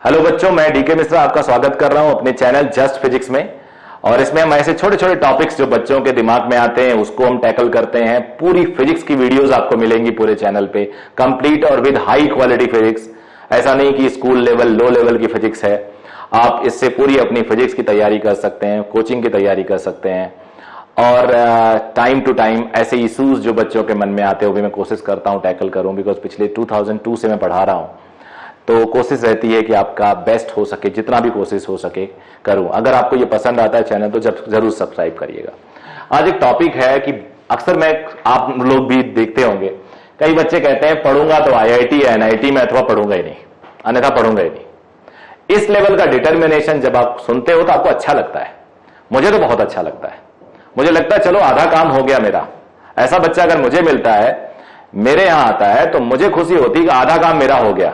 Hello बच्चों, मैं DK Mishra आपका स्वागत कर रहा हूं अपने चैनल जस्ट फिजिक्स में। और इसमें हम ऐसे छोटे छोटे टॉपिक्स जो बच्चों के दिमाग में आते हैं उसको हम टैकल करते हैं। पूरी फिजिक्स की वीडियोस आपको मिलेंगी पूरे चैनल पे, कंप्लीट और विद हाई क्वालिटी फिजिक्स। ऐसा नहीं कि स्कूल लेवल लो लेवल की फिजिक्स है, आप इससे पूरी अपनी फिजिक्स की तैयारी कर सकते हैं, कोचिंग की तैयारी कर सकते हैं। और टाइम टू टाइम ऐसे इशूज जो बच्चों के मन में आते हैं वो भी मैं कोशिश करता हूं टैकल करूं, बिकॉज पिछले 2002 से मैं पढ़ा रहा हूं, तो कोशिश रहती है कि आपका बेस्ट हो सके, जितना भी कोशिश हो सके करूं। अगर आपको ये पसंद आता है चैनल तो जरूर सब्सक्राइब करिएगा। आज एक टॉपिक है कि अक्सर मैं, आप लोग भी देखते होंगे, कई बच्चे कहते हैं पढ़ूंगा तो आईआईटी या एनआईटी में, अथवा पढ़ूंगा ही नहीं, अन्यथा पढ़ूंगा ही नहीं। इस लेवल का डिटर्मिनेशन जब आप सुनते हो तो आपको अच्छा लगता है। मुझे तो बहुत अच्छा लगता है। मुझे लगता है चलो आधा काम हो गया मेरा। ऐसा बच्चा अगर मुझे मिलता है, मेरे यहां आता है, तो मुझे खुशी होती है कि आधा काम मेरा हो गया।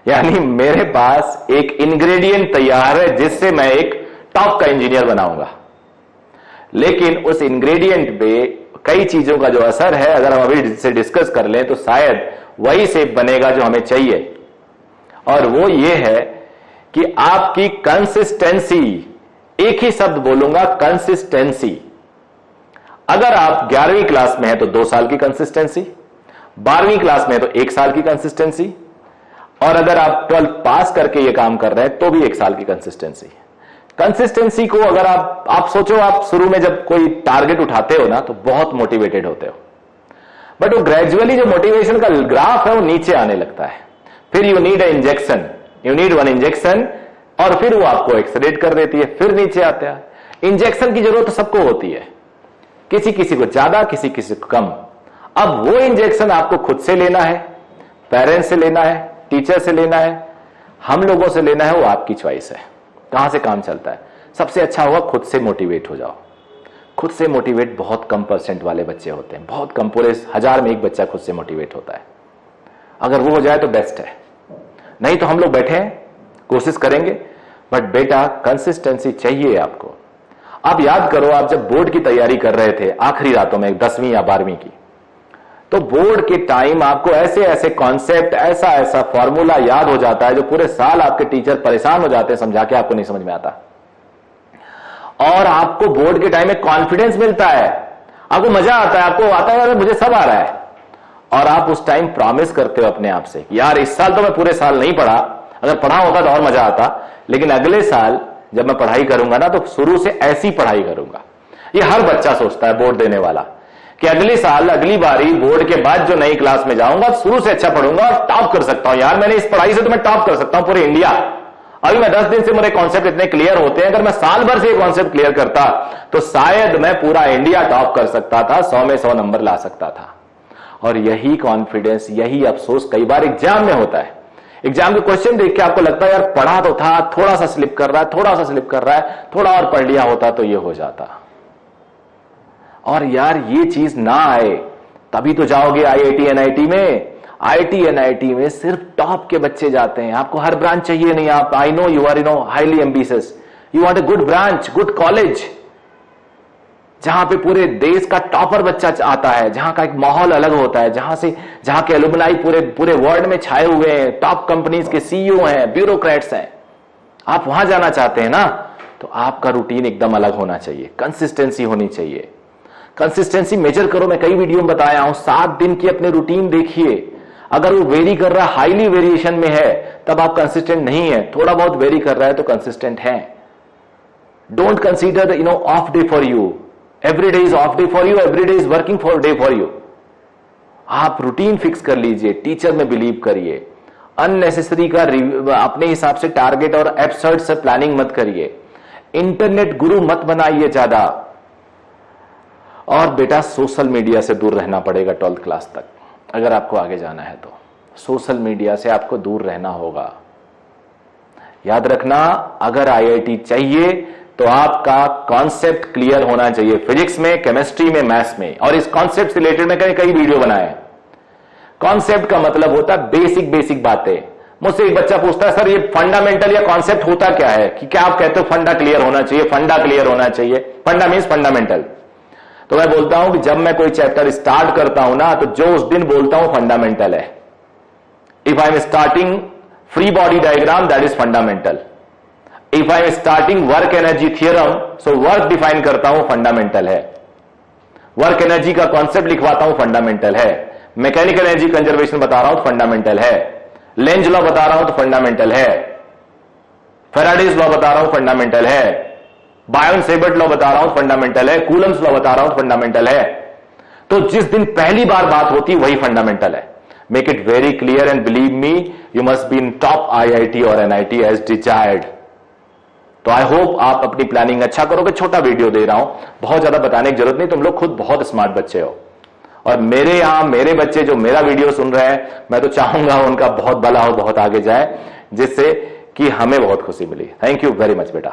यानी मेरे पास एक इंग्रेडिएंट तैयार है जिससे मैं एक टॉप का इंजीनियर बनाऊंगा। लेकिन उस इंग्रेडिएंट पे कई चीजों का जो असर है, अगर हम अभी से डिस्कस कर लें तो शायद वही शेप बनेगा जो हमें चाहिए। और वो ये है कि आपकी कंसिस्टेंसी, एक ही शब्द बोलूंगा, कंसिस्टेंसी। अगर आप 11वीं क्लास में हैं तो 2 साल की कंसिस्टेंसी, 12वीं क्लास में तो 1 साल की कंसिस्टेंसी, और अगर आप 12th पास करके ये काम कर रहे हैं तो भी 1 साल की कंसिस्टेंसी। कंसिस्टेंसी को अगर आप सोचो, आप शुरू में जब कोई टारगेट उठाते हो ना तो बहुत मोटिवेटेड होते हो, बट वो ग्रेजुअली जो मोटिवेशन का ग्राफ है वो नीचे आने लगता है। फिर you need a injection, you need one injection, और फिर वो आपको एक्सलेरेट कर देती है, फिर नीचे आता है। इंजेक्शन की जरूरत तो सबको होती है, किसी किसी को ज्यादा, किसी किसी को कम। अब वो इंजेक्शन आपको खुद से लेना है, पेरेंट्स से लेना है, टीचर से लेना है, हम लोगों से लेना है, वो आपकी चॉइस है। कहां से काम चलता है? सबसे अच्छा होगा खुद से मोटिवेट हो जाओ। खुद से मोटिवेट बहुत कम % वाले बच्चे होते हैं, बहुत कम, पूरे 1000 में 1 बच्चा खुद से मोटिवेट होता है। अगर वो हो जाए तो बेस्ट है, नहीं तो हम लोग बैठे हैं, कोशिश करेंगे, बट बेटा कंसिस्टेंसी चाहिए आपको। आप याद करो, आप जब बोर्ड की तैयारी कर रहे थे आखिरी रातों में 10वीं या 12वीं की, तो बोर्ड के टाइम आपको ऐसे ऐसे कॉन्सेप्ट, ऐसा ऐसा फॉर्मूला याद हो जाता है जो पूरे साल आपके टीचर परेशान हो जाते हैं समझा के, आपको नहीं समझ में आता। और आपको बोर्ड के टाइम में कॉन्फिडेंस मिलता है, आपको मजा आता है, आपको आता है मुझे सब आ रहा है। और आप उस टाइम प्रॉमिस करते हो अपने आप से, यार इस साल तो मैं पूरे साल नहीं पढ़ा, अगर पढ़ा होता तो और मजा आता, लेकिन अगले साल जब मैं पढ़ाई करूंगा ना तो शुरू से ऐसी पढ़ाई करूंगा। ये हर बच्चा सोचता है बोर्ड देने वाला, कि अगले साल, अगली बारी बोर्ड के बाद जो नई क्लास में जाऊंगा शुरू से अच्छा पढ़ूंगा और टॉप कर सकता हूं। यार मैंने इस पढ़ाई से तो मैं टॉप कर सकता हूं पूरे इंडिया। अभी मैं 10 दिन से मेरे कॉन्सेप्ट इतने क्लियर होते हैं, अगर मैं साल भर से ये कॉन्सेप्ट क्लियर करता तो शायद मैं पूरा इंडिया टॉप कर सकता था, 100 में 100 नंबर ला सकता था। और यही कॉन्फिडेंस, यही अफसोस कई बार एग्जाम में होता है। एग्जाम के क्वेश्चन देख के आपको लगता है यार पढ़ा तो था, थोड़ा सा स्लिप कर रहा है, थोड़ा सा स्लिप कर रहा है, थोड़ा और पढ़ लिया होता तो ये हो जाता। और यार ये चीज ना आए तभी तो जाओगे आईआईटी एनआईटी में। आईआईटी एनआईटी में सिर्फ टॉप के बच्चे जाते हैं, आपको हर ब्रांच चाहिए नहीं। आप, I know you are highly ambitious, you want a good branch, good college, जहां पे पूरे देश का टॉपर बच्चा आता है, जहां का एक माहौल अलग होता है, जहां के एलुमनाई पूरे वर्ल्ड में छाए हुए हैं, टॉप कंपनीज के सीईओ हैं, ब्यूरोक्रेट्स हैं। आप वहां जाना चाहते हैं ना, तो आपका रूटीन एकदम अलग होना चाहिए, कंसिस्टेंसी होनी चाहिए। कंसिस्टेंसी मेजर करो, मैं कई वीडियो में बताया हूं, 7 दिन की अपने रूटीन देखिए। अगर वो वेरी कर रहा है, हाईली वेरिएशन में है, तब आप कंसिस्टेंट नहीं है। थोड़ा बहुत वेरी कर रहा है तो कंसिस्टेंट है। Don't consider of day for you, every day is of day for you, every day is working for day for you. आप रूटीन फिक्स कर लीजिए, टीचर में बिलीव करिए, अननेसेसरी का अपने हिसाब से टारगेट और एब्सर्ड से प्लानिंग मत करिए, इंटरनेट गुरु मत बनाइए ज्यादा। और बेटा सोशल मीडिया से दूर रहना पड़ेगा 12th क्लास तक, अगर आपको आगे जाना है तो सोशल मीडिया से आपको दूर रहना होगा। याद रखना, अगर आईआईटी चाहिए तो आपका कॉन्सेप्ट क्लियर होना चाहिए, फिजिक्स में, केमिस्ट्री में, मैथ्स में। और इस कॉन्सेप्ट से रिलेटेड मैं कई वीडियो बनाए। कॉन्सेप्ट का मतलब होता है बेसिक बातें। मुझसे एक बच्चा पूछता है, सर ये फंडामेंटल या कॉन्सेप्ट होता क्या है, कि क्या आप कहते हो फंडा क्लियर होना चाहिए, फंडा क्लियर होना चाहिए। फंडा मीन्स फंडामेंटल। तो मैं बोलता हूं कि जब मैं कोई चैप्टर स्टार्ट करता हूं ना, तो जो उस दिन बोलता हूं फंडामेंटल है। If I am starting free body diagram, that is fundamental. If I am starting work energy theorem, so work define करता हूं, fundamental है. वर्क एनर्जी का कॉन्सेप्ट लिखवाता हूं, फंडामेंटल है. मैकेनिकल एनर्जी कंजर्वेशन बता रहा हूं, फंडामेंटल है. लेंज लॉ बता रहा हूं तो फंडामेंटल है. फेराडेज लॉ बता रहा हूं, फंडामेंटल है. बायोन-सेबर्ट लॉ बता रहा हूं, फंडामेंटल है. कूलम्स लॉ बता रहा हूं, फंडामेंटल है. तो जिस दिन पहली बार बात होती वही फंडामेंटल है. Make it very clear and believe me, you must be in top IIT और NIT एज डिजायर्ड. तो आई होप आप अपनी प्लानिंग अच्छा करोगे. छोटा वीडियो दे रहा हूं, बहुत ज्यादा बताने की जरूरत नहीं. तुम लोग खुद बहुत स्मार्ट बच्चे हो और मेरे यहां मेरे बच्चे जो मेरा वीडियो सुन रहे हैं, मैं तो चाहूंगा उनका बहुत भला हो, बहुत आगे जाए, जिससे कि हमें बहुत खुशी मिली. थैंक यू वेरी मच बेटा.